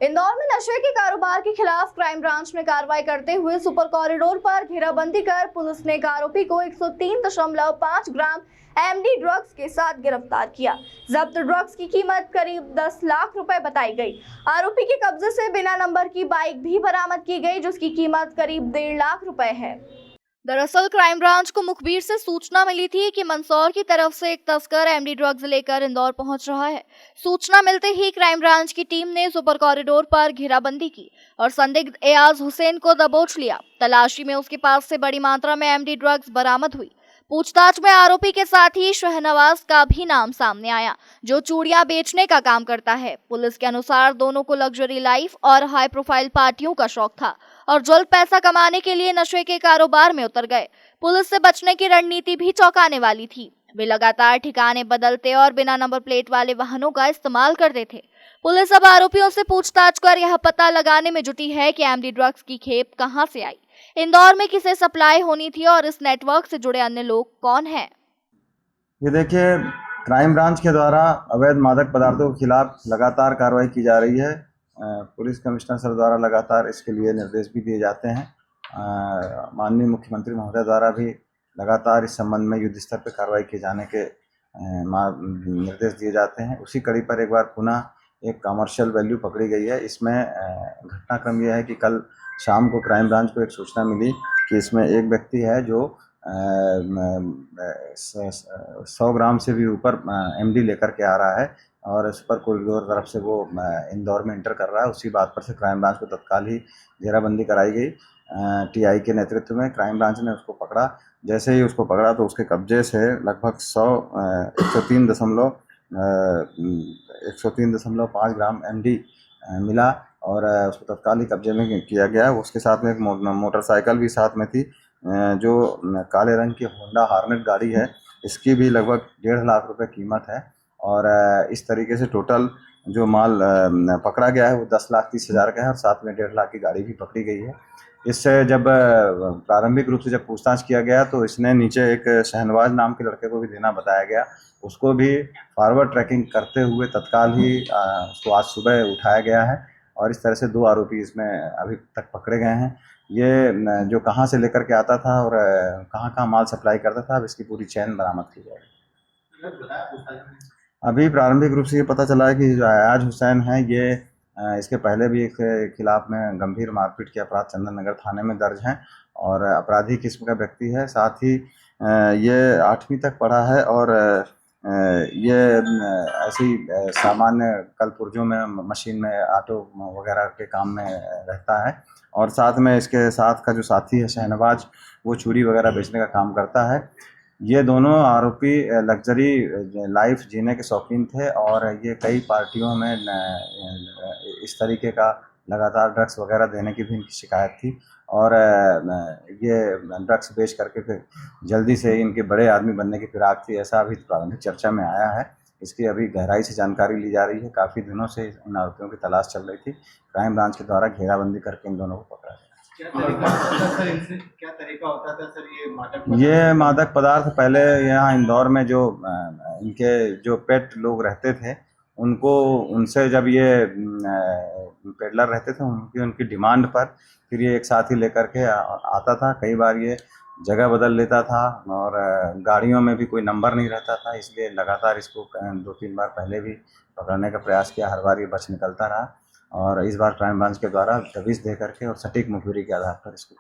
इंदौर में नशे के कारोबार के खिलाफ क्राइम ब्रांच ने कार्रवाई करते हुए सुपर कॉरिडोर पर घेराबंदी कर पुलिस ने एक आरोपी को 103.5 ग्राम एमडी ड्रग्स के साथ गिरफ्तार किया। जब्त ड्रग्स की कीमत करीब 10 लाख रुपए बताई गई। आरोपी के कब्जे से बिना नंबर की बाइक भी बरामद की गई, जिसकी कीमत करीब 1.5 लाख रुपए है। दरअसल क्राइम ब्रांच को मुखबिर से सूचना मिली थी कि मंदसौर की तरफ से एक तस्कर एमडी ड्रग्स लेकर इंदौर पहुंच रहा है। सूचना मिलते ही क्राइम ब्रांच की टीम ने सुपर कॉरिडोर पर घेराबंदी की और संदिग्ध एयाज हुसैन को दबोच लिया। तलाशी में उसके पास से बड़ी मात्रा में एमडी ड्रग्स बरामद हुई। पूछताछ में आरोपी के साथ ही शहनवाज का भी नाम सामने आया, जो चूड़ियां बेचने का काम करता है। पुलिस के अनुसार दोनों को लग्जरी लाइफ और हाई प्रोफाइल पार्टियों का शौक था और जल्द पैसा कमाने के लिए नशे के कारोबार में उतर गए। पुलिस से बचने की रणनीति भी चौंकाने वाली थी। वे लगातार ठिकाने बदलते और बिना नंबर प्लेट वाले वाहनों का इस्तेमाल करते थे। पुलिस अब आरोपियों से पूछताछ कर यह पता लगाने में जुटी है कि एमडी ड्रग्स की खेप कहां से आई, इंदौर में किसे सप्लाई होनी थी और इस नेटवर्क से जुड़े अन्य लोग कौन हैं। ये देखिए, क्राइम ब्रांच के द्वारा अवैध मादक पदार्थों के खिलाफ लगातार कार्रवाई की जा रही है। पुलिस कमिश्नर सर द्वारा लगातार इसके लिए निर्देश भी दिए जाते हैं। माननीय मुख्यमंत्री महोदय द्वारा भी लगातार इस संबंध में युद्ध स्तर पर कार्रवाई किए जाने के निर्देश दिए जाते हैं। उसी कड़ी पर एक बार पुनः एक कमर्शियल वैल्यू पकड़ी गई है। इसमें घटनाक्रम यह है कि कल शाम को क्राइम ब्रांच को एक सूचना मिली कि इसमें एक व्यक्ति है जो 100 ग्राम से भी ऊपर एमडी लेकर के आ रहा है और सुपर कॉरिडोर तरफ से वो इंदौर में एंटर कर रहा है। उसी बात पर से क्राइम ब्रांच को तत्काल ही घेराबंदी कराई गई। टीआई के नेतृत्व में क्राइम ब्रांच ने उसको पकड़ा। जैसे ही उसको पकड़ा तो उसके कब्जे से लगभग 103.5 ग्राम एमडी मिला और उसको तत्काल ही कब्जे में किया गया। उसके साथ में एक मोटरसाइकिल भी साथ में थी, जो काले रंग की होंडा हार्नेट गाड़ी है। इसकी भी लगभग 1.5 लाख रुपए कीमत है और इस तरीके से टोटल जो माल पकड़ा गया है वो 10,30,000 का है और साथ में 1.5 लाख की गाड़ी भी पकड़ी गई है। इससे जब प्रारंभिक रूप से जब पूछताछ किया गया तो इसने नीचे एक शहनवाज नाम के लड़के को भी देना बताया गया। उसको भी फॉरवर्ड ट्रैकिंग करते हुए तत्काल ही उसको आज सुबह उठाया गया है और इस तरह से 2 आरोपी इसमें अभी तक पकड़े गए हैं। ये जो कहाँ से लेकर के आता था और कहाँ माल सप्लाई करता था, अब इसकी पूरी चेन बरामद की जाएगी। अभी प्रारंभिक रूप से ये पता चला है कि जो एयाज हुसैन है ये इसके पहले भी इसके खिलाफ में गंभीर मारपीट के अपराध चंदन नगर थाने में दर्ज हैं और अपराधी किस्म का व्यक्ति है। साथ ही ये 8वीं तक पढ़ा है और ये ऐसी सामान्य कलपुर्जों में मशीन में ऑटो वगैरह के काम में रहता है और साथ में इसके साथ का जो साथी है शहनवाज, वो चूड़ी वगैरह बेचने का काम करता है। ये दोनों आरोपी लग्जरी लाइफ जीने के शौकीन थे और ये कई पार्टियों में इस तरीके का लगातार ड्रग्स वगैरह देने की भी इनकी शिकायत थी और ये ड्रग्स बेच करके फिर जल्दी से इनके बड़े आदमी बनने की फिराक थी, ऐसा अभी प्रारंभिक चर्चा में आया है। इसकी अभी गहराई से जानकारी ली जा रही है। काफ़ी दिनों से इन आरोपियों की तलाश चल रही थी। क्राइम ब्रांच के द्वारा घेराबंदी करके इन दोनों को पकड़ा गया। क्या तरीका होता था सर ये मादक पदार्थ पहले यहाँ इंदौर में जो इनके जो पेट लोग रहते थे उनसे जब ये पेडलर रहते थे उनकी डिमांड पर फिर ये एक साथी लेकर के आता था। कई बार ये जगह बदल लेता था और गाड़ियों में भी कोई नंबर नहीं रहता था, इसलिए लगातार इसको 2-3 बार पहले भी पकड़ने का प्रयास किया। हर बार ये बच निकलता रहा और इस बार क्राइम ब्रांच के द्वारा दबिश दे करके और सटीक मुखबिरी के आधार पर इसको